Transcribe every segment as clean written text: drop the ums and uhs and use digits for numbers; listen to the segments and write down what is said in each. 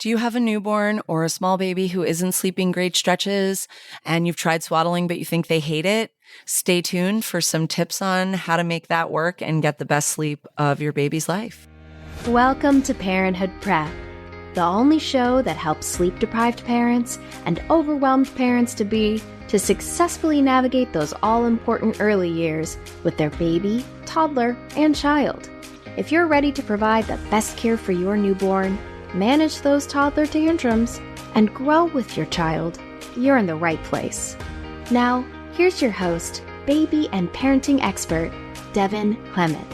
Do you have a newborn or a small baby who isn't sleeping great stretches and you've tried swaddling but you think they hate it? Stay tuned for some tips on how to make that work and get the best sleep of your baby's life. Welcome to Parenthood Prep, the only show that helps sleep-deprived parents and overwhelmed parents-to-be to successfully navigate those all-important early years with their baby, toddler, and child. If you're ready to provide the best care for your newborn, manage those toddler tantrums, and grow with your child, you're in the right place. Now, here's your host, baby and parenting expert, Devin Clement.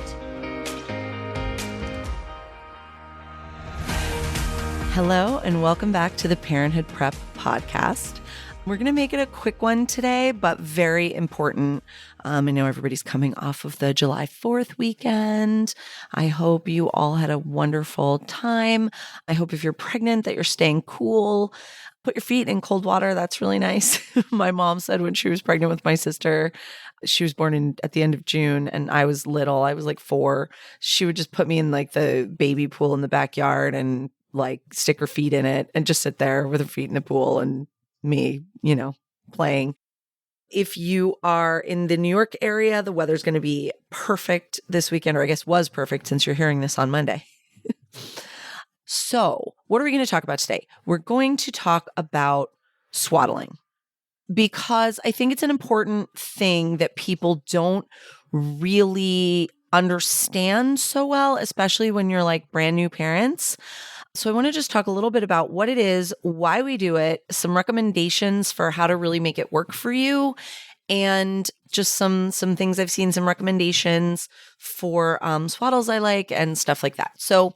Hello, and welcome back to the Parenthood Prep podcast. We're going to make it a quick one today, but very important. I know everybody's coming off of the July 4th weekend. I hope you all had a wonderful time. I hope if you're pregnant that you're staying cool. Put your feet in cold water. That's really nice. My mom said when she was pregnant with my sister, she was born at the end of June and I was little. I was like 4. She would just put me in like the baby pool in the backyard and like stick her feet in it and just sit there with her feet in the pool and me, playing. If you are in the New York area, the weather's going to be perfect this weekend, or I guess was perfect since you're hearing this on Monday. So, what are we going to talk about today? We're going to talk about swaddling because I think it's an important thing that people don't really understand so well, especially when you're like brand new parents. So I want to just talk a little bit about what it is, why we do it, some recommendations for how to really make it work for you, and just some things I've seen, some recommendations for swaddles I like and stuff like that. So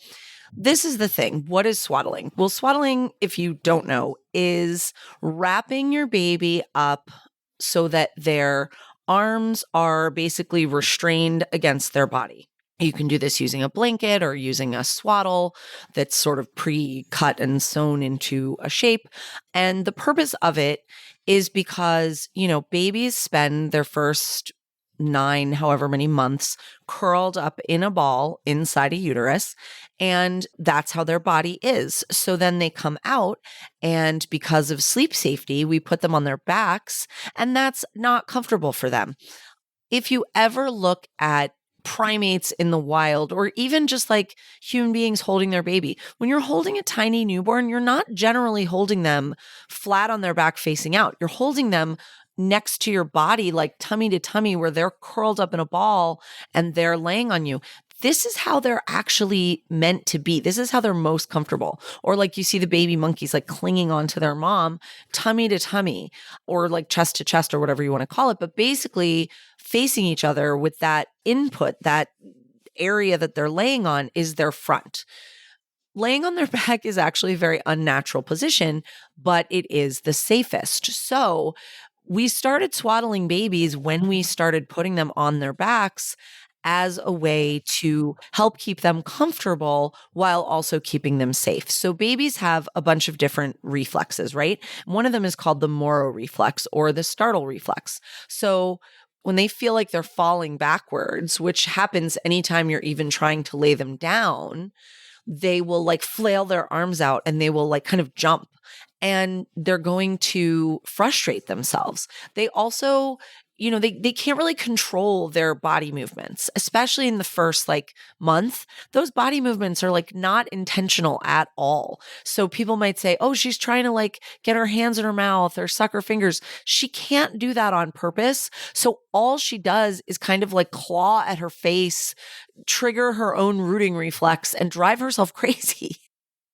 this is the thing. What is swaddling? Well, swaddling, if you don't know, is wrapping your baby up so that their arms are basically restrained against their body. You can do this using a blanket or using a swaddle that's sort of pre-cut and sewn into a shape. And the purpose of it is because, babies spend their first 9, however many months, curled up in a ball inside a uterus. And that's how their body is. So then they come out, and because of sleep safety, we put them on their backs, and that's not comfortable for them. If you ever look at primates in the wild, or even just like human beings holding their baby, when you're holding a tiny newborn, you're not generally holding them flat on their back facing out. You're holding them next to your body, like tummy to tummy, where they're curled up in a ball and they're laying on you. This is how they're actually meant to be. This is how they're most comfortable. Or like you see the baby monkeys like clinging onto their mom, tummy to tummy, or like chest to chest, or whatever you want to call it. But basically facing each other with that input, that area that they're laying on is their front. Laying on their back is actually a very unnatural position, but it is the safest. So we started swaddling babies when we started putting them on their backs as a way to help keep them comfortable while also keeping them safe. So babies have a bunch of different reflexes, right? One of them is called the Moro reflex or the startle reflex. So when they feel like they're falling backwards, which happens anytime you're even trying to lay them down, they will like flail their arms out and they will like kind of jump, and they're going to frustrate themselves. They also, they can't really control their body movements, especially in the first like month. Those body movements are like not intentional at all. So people might say, oh, she's trying to like get her hands in her mouth or suck her fingers. She can't do that on purpose. So all she does is kind of like claw at her face, trigger her own rooting reflex, and drive herself crazy.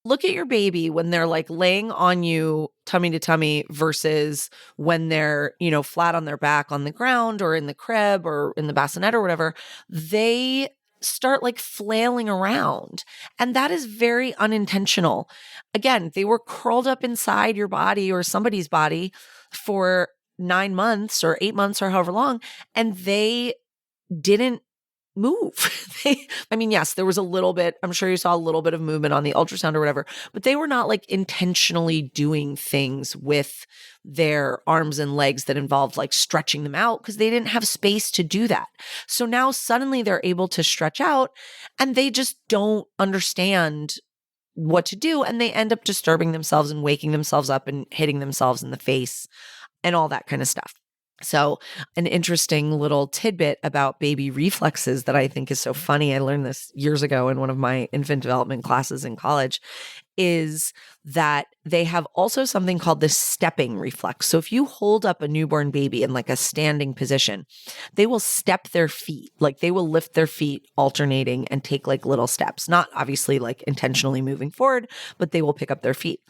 Look at your baby when they're like laying on you tummy to tummy versus when they're, flat on their back on the ground or in the crib or in the bassinet or whatever. They start like flailing around, and that is very unintentional. Again, they were curled up inside your body or somebody's body for 9 months or 8 months or however long, and they didn't move. Yes, there was a little bit, I'm sure you saw a little bit of movement on the ultrasound or whatever, but they were not like intentionally doing things with their arms and legs that involved like stretching them out because they didn't have space to do that. So now suddenly they're able to stretch out and they just don't understand what to do. And they end up disturbing themselves and waking themselves up and hitting themselves in the face and all that kind of stuff. So an interesting little tidbit about baby reflexes that I think is so funny. I learned this years ago in one of my infant development classes in college is that they have also something called the stepping reflex. So if you hold up a newborn baby in like a standing position, they will step their feet, like they will lift their feet alternating and take like little steps, not obviously like intentionally moving forward, but they will pick up their feet.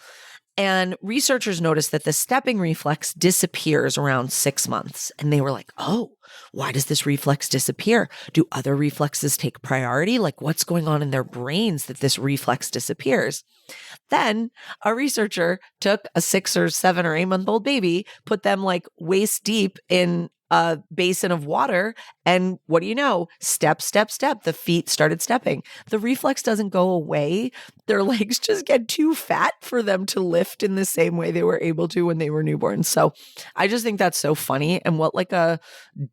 And researchers noticed that the stepping reflex disappears around 6 months. And they were like, oh, why does this reflex disappear? Do other reflexes take priority? Like what's going on in their brains that this reflex disappears? Then a researcher took a 6 or 7 or 8-month-old baby, put them like waist deep in a basin of water. And what do you know? Step, step, step. The feet started stepping. The reflex doesn't go away. Their legs just get too fat for them to lift in the same way they were able to when they were newborn. So I just think that's so funny. And what like a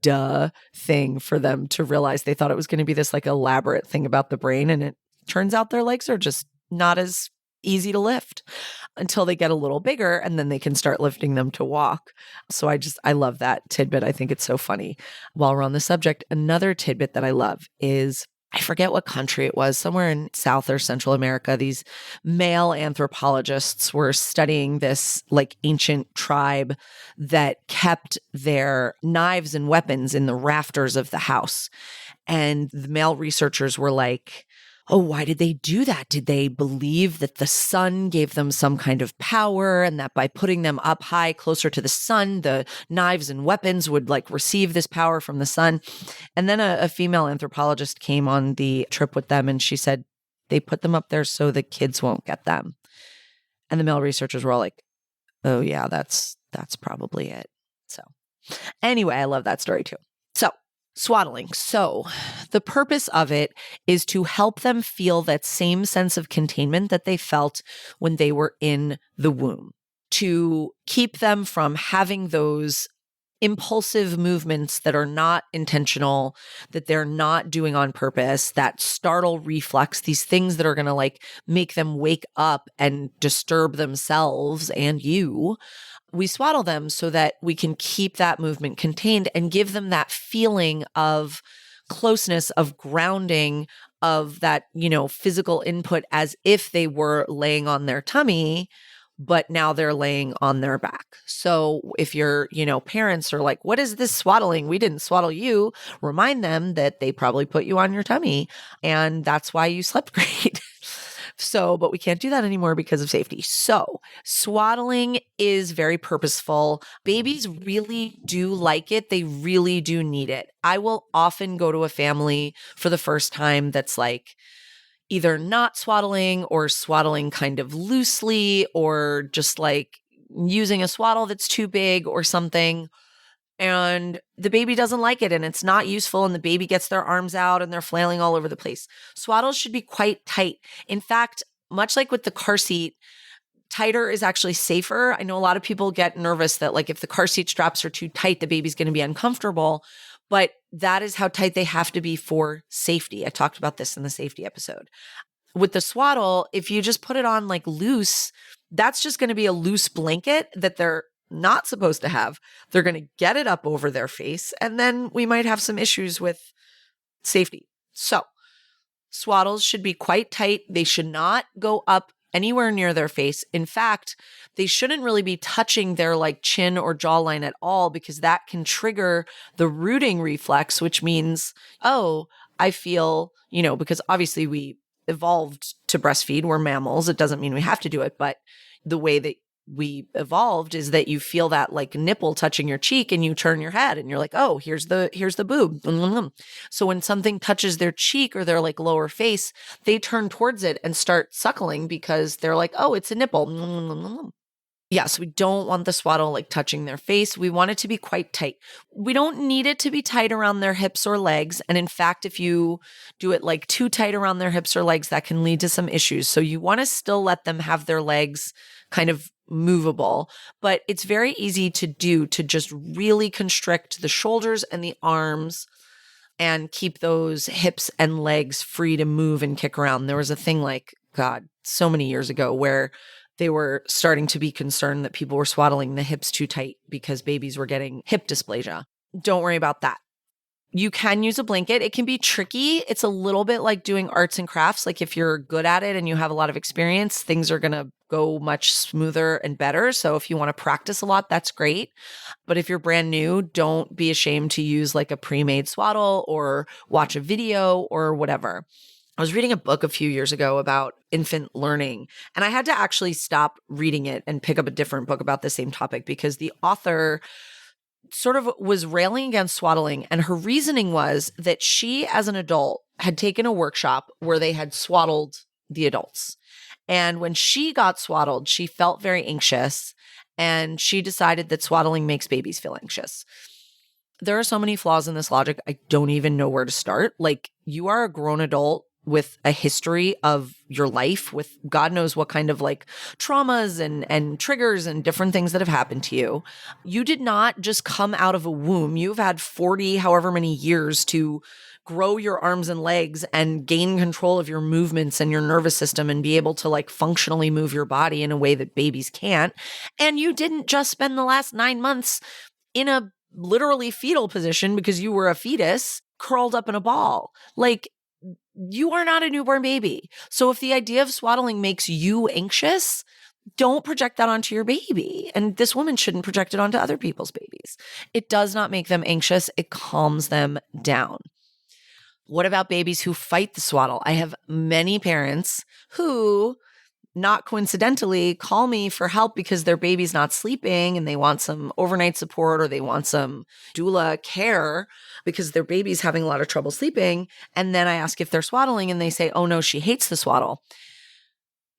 duh thing for them to realize. They thought it was going to be this like elaborate thing about the brain. And it turns out their legs are just not as easy to lift until they get a little bigger, and then they can start lifting them to walk. So I love that tidbit. I think it's so funny. While we're on the subject, another tidbit that I love is, I forget what country it was, somewhere in South or Central America, these male anthropologists were studying this like ancient tribe that kept their knives and weapons in the rafters of the house. And the male researchers were like, oh, why did they do that? Did they believe that the sun gave them some kind of power and that by putting them up high closer to the sun, the knives and weapons would like receive this power from the sun? And then a female anthropologist came on the trip with them and she said, they put them up there so the kids won't get them. And the male researchers were all like, oh yeah, that's probably it. So anyway, I love that story too. So swaddling. So the purpose of it is to help them feel that same sense of containment that they felt when they were in the womb, to keep them from having those impulsive movements that are not intentional, that they're not doing on purpose, that startle reflex, these things that are going to like make them wake up and disturb themselves and you. We swaddle them so that we can keep that movement contained and give them that feeling of closeness, of grounding, of that, physical input as if they were laying on their tummy, but now they're laying on their back. So if your, parents are like, what is this swaddling? We didn't swaddle you. Remind them that they probably put you on your tummy and that's why you slept great. So, but we can't do that anymore because of safety. So swaddling is very purposeful. Babies really do like it. They really do need it. I will often go to a family for the first time that's like either not swaddling or swaddling kind of loosely or just like using a swaddle that's too big or something. And the baby doesn't like it and it's not useful and the baby gets their arms out and they're flailing all over the place. Swaddles should be quite tight. In fact, much like with the car seat, tighter is actually safer. I know a lot of people get nervous that like if the car seat straps are too tight, the baby's going to be uncomfortable, but that is how tight they have to be for safety. I talked about this in the safety episode. With the swaddle, if you just put it on like loose, that's just going to be a loose blanket that they're not supposed to have. They're going to get it up over their face, and then we might have some issues with safety. So swaddles should be quite tight. They should not go up anywhere near their face. In fact, they shouldn't really be touching their like chin or jawline at all because that can trigger the rooting reflex, which means, oh, I feel, because obviously we evolved to breastfeed. We're mammals. It doesn't mean we have to do it, but the way that we evolved is that you feel that like nipple touching your cheek and you turn your head and you're like, oh, here's the boob. So when something touches their cheek or their like lower face, they turn towards it and start suckling because they're like, oh, it's a nipple. Yeah, so we don't want the swaddle like touching their face. We want it to be quite tight. We don't need it to be tight around their hips or legs. And in fact, if you do it like too tight around their hips or legs, that can lead to some issues. So you want to still let them have their legs kind of movable, but it's very easy to do to just really constrict the shoulders and the arms and keep those hips and legs free to move and kick around. There was a thing like God, so many years ago, where they were starting to be concerned that people were swaddling the hips too tight because babies were getting hip dysplasia. Don't worry about that. You can use a blanket. It can be tricky. It's a little bit like doing arts and crafts. Like if you're good at it and you have a lot of experience, things are going to go much smoother and better. So if you want to practice a lot, that's great. But if you're brand new, don't be ashamed to use like a pre-made swaddle or watch a video or whatever. I was reading a book a few years ago about infant learning, and I had to actually stop reading it and pick up a different book about the same topic because the author sort of was railing against swaddling. And her reasoning was that she, as an adult, had taken a workshop where they had swaddled the adults. And when she got swaddled, she felt very anxious. And she decided that swaddling makes babies feel anxious. There are so many flaws in this logic. I don't even know where to start. Like, you are a grown adult with a history of your life, with God knows what kind of like traumas and triggers and different things that have happened to you. You did not just come out of a womb. You've had 40, however many years to grow your arms and legs and gain control of your movements and your nervous system and be able to like functionally move your body in a way that babies can't. And you didn't just spend the last 9 months in a literally fetal position because you were a fetus curled up in a ball. Like, you are not a newborn baby. So if the idea of swaddling makes you anxious, don't project that onto your baby. And this woman shouldn't project it onto other people's babies. It does not make them anxious. It calms them down. What about babies who fight the swaddle? I have many parents who, not coincidentally, call me for help because their baby's not sleeping and they want some overnight support or they want some doula care because their baby's having a lot of trouble sleeping. And then I ask if they're swaddling and they say, oh no, she hates the swaddle.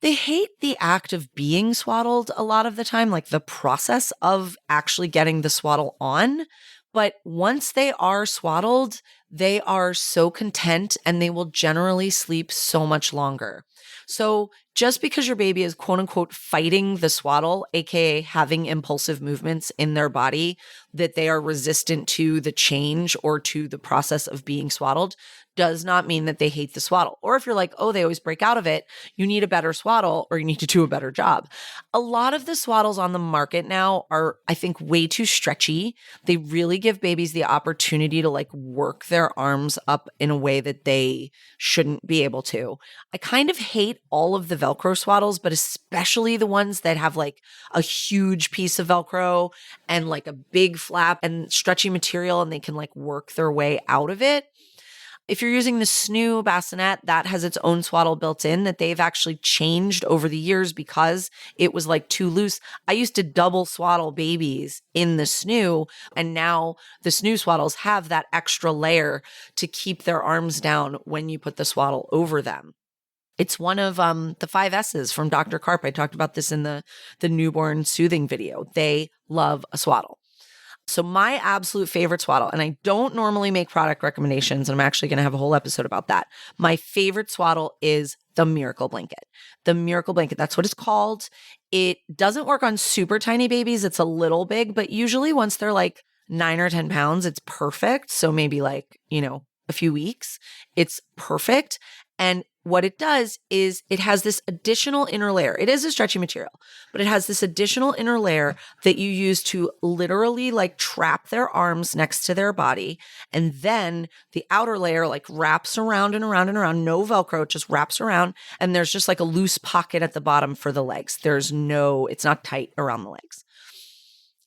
They hate the act of being swaddled a lot of the time, like the process of actually getting the swaddle on. But once they are swaddled, they are so content and they will generally sleep so much longer. So just because your baby is quote unquote fighting the swaddle, aka having impulsive movements in their body that they are resistant to the change or to the process of being swaddled, does not mean that they hate the swaddle. Or if you're like, oh, they always break out of it, you need a better swaddle or you need to do a better job. A lot of the swaddles on the market now are, I think, way too stretchy. They really give babies the opportunity to like work their arms up in a way that they shouldn't be able to. I kind of hate all of the Velcro swaddles, but especially the ones that have like a huge piece of Velcro and like a big flap and stretchy material and they can like work their way out of it. If you're using the SNOO bassinet, that has its own swaddle built in that they've actually changed over the years because it was like too loose. I used to double swaddle babies in the SNOO, and now the SNOO swaddles have that extra layer to keep their arms down when you put the swaddle over them. It's one of the 5 S's from Dr. Karp. I talked about this in the newborn soothing video. They love a swaddle. So my absolute favorite swaddle, and I don't normally make product recommendations, and I'm actually going to have a whole episode about that. My favorite swaddle is the Miracle Blanket. The Miracle Blanket, that's what it's called. It doesn't work on super tiny babies. It's a little big, but usually once they're like 9 or 10 pounds, it's perfect. So maybe like, a few weeks, it's perfect. And what it does is it has this additional inner layer. It is a stretchy material, but it has this additional inner layer that you use to literally like trap their arms next to their body. And then the outer layer like wraps around and around and around. No Velcro, it just wraps around. And there's just like a loose pocket at the bottom for the legs. It's not tight around the legs.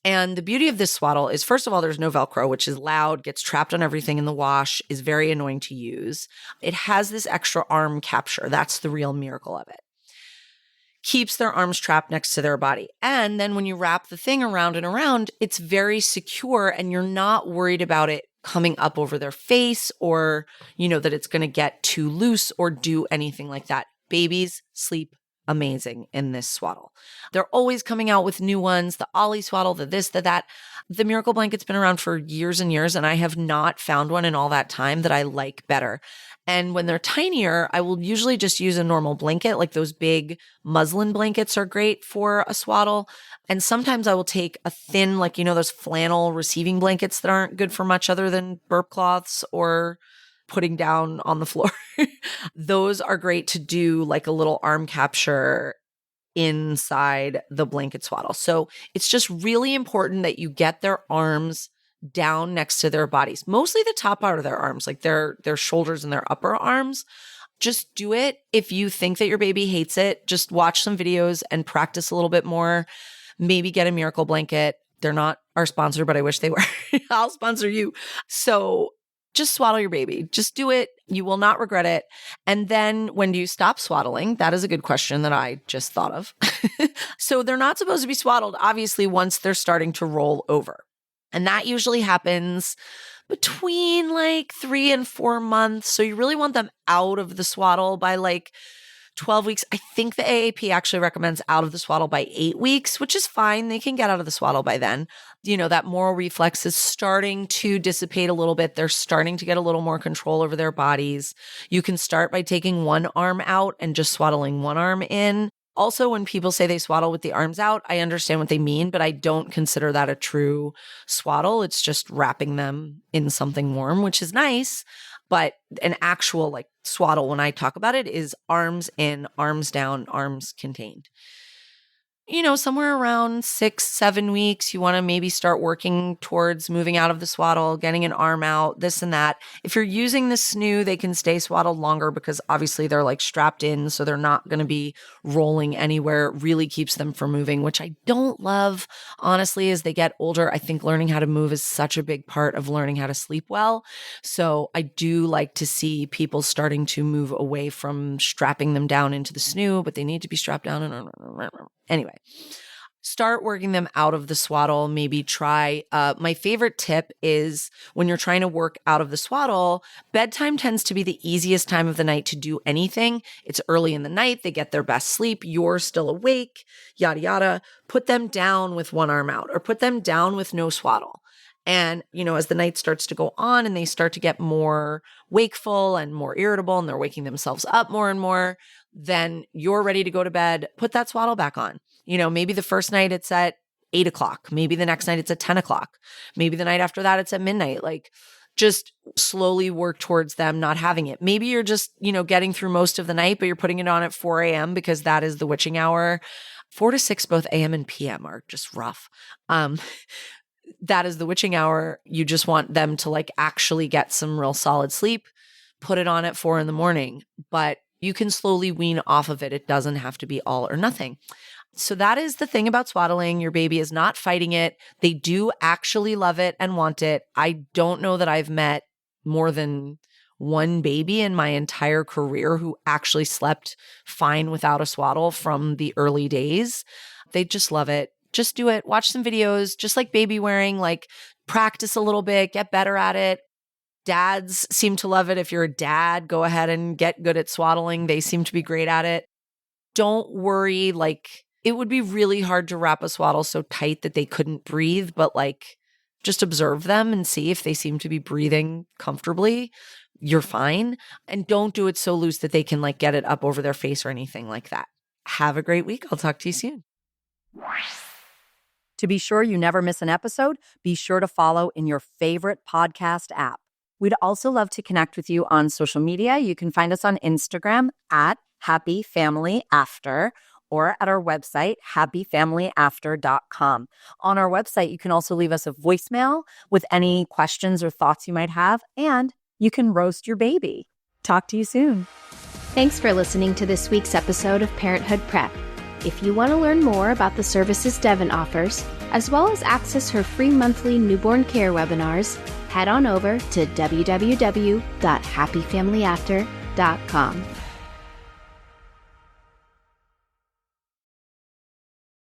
And the beauty of this swaddle is, first of all, there's no Velcro, which is loud, gets trapped on everything in the wash, is very annoying to use. It has this extra arm capture. That's the real miracle of it. Keeps their arms trapped next to their body. And then when you wrap the thing around and around, it's very secure and you're not worried about it coming up over their face or, that it's going to get too loose or do anything like that. Babies sleep amazing in this swaddle. They're always coming out with new ones, the Ollie swaddle, the this, the that. The Miracle Blanket's been around for years and years, and I have not found one in all that time that I like better. And when they're tinier, I will usually just use a normal blanket, like those big muslin blankets are great for a swaddle. And sometimes I will take a thin, those flannel receiving blankets that aren't good for much other than burp cloths or putting down on the floor. Those are great to do like a little arm capture inside the blanket swaddle. So it's just really important that you get their arms down next to their bodies, mostly the top part of their arms, like their shoulders and their upper arms. Just do it. If you think that your baby hates it, just watch some videos and practice a little bit more. Maybe get a miracle blanket. They're not our sponsor, but I wish they were. I'll sponsor you. So just swaddle your baby. Just do it. You will not regret it. And then when do you stop swaddling? That is a good question that I just thought of. So they're not supposed to be swaddled, obviously, once they're starting to roll over. And that usually happens between like 3 and 4 months. So you really want them out of the swaddle by like 12 weeks. I think the AAP actually recommends out of the swaddle by 8 weeks, which is fine. They can get out of the swaddle by then. You know, that moral reflex is starting to dissipate a little bit. They're starting to get a little more control over their bodies. You can start by taking one arm out and just swaddling one arm in. Also, when people say they swaddle with the arms out, I understand what they mean, but I don't consider that a true swaddle. It's just wrapping them in something warm, which is nice. But an actual like swaddle, when I talk about it, is arms in, arms down, arms contained. You know, somewhere around 6, 7 weeks, you want to maybe start working towards moving out of the swaddle, getting an arm out, this and that. If you're using the snoo, they can stay swaddled longer because obviously they're like strapped in, so they're not going to be rolling anywhere. It really keeps them from moving, which I don't love. Honestly, as they get older, I think learning how to move is such a big part of learning how to sleep well. So I do like to see people starting to move away from strapping them down into the snoo, but they need to be strapped down. Anyway, start working them out of the swaddle. Maybe try. My favorite tip is when you're trying to work out of the swaddle, bedtime tends to be the easiest time of the night to do anything. It's early in the night. They get their best sleep. You're still awake, yada, yada. Put them down with one arm out or put them down with no swaddle. And, you know, as the night starts to go on and they start to get more wakeful and more irritable and they're waking themselves up more and more, then you're ready to go to bed. Put that swaddle back on. You know, maybe the first night it's at 8 o'clock. Maybe the next night it's at 10 o'clock. Maybe the night after that it's at midnight. Like just slowly work towards them not having it. Maybe you're just, you know, getting through most of the night, but you're putting it on at 4 a.m. because that is the witching hour. 4 to 6, both a.m. and p.m. are just rough. That is the witching hour. You just want them to like actually get some real solid sleep. Put it on at 4 a.m. But you can slowly wean off of it. It doesn't have to be all or nothing. So that is the thing about swaddling. Your baby is not fighting it. They do actually love it and want it. I don't know that I've met more than one baby in my entire career who actually slept fine without a swaddle from the early days. They just love it. Just do it. Watch some videos, just like baby wearing, like practice a little bit, get better at it. Dads seem to love it. If you're a dad, go ahead and get good at swaddling. They seem to be great at it. Don't worry. Like it would be really hard to wrap a swaddle so tight that they couldn't breathe, but like just observe them and see if they seem to be breathing comfortably. You're fine. And don't do it so loose that they can like get it up over their face or anything like that. Have a great week. I'll talk to you soon. To be sure you never miss an episode, be sure to follow in your favorite podcast app. We'd also love to connect with you on social media. You can find us on Instagram at happyfamilyafter or at our website, happyfamilyafter.com. On our website, you can also leave us a voicemail with any questions or thoughts you might have, and you can roast your baby. Talk to you soon. Thanks for listening to this week's episode of Parenthood Prep. If you want to learn more about the services Devin offers, as well as access her free monthly newborn care webinars, head on over to www.happyfamilyafter.com.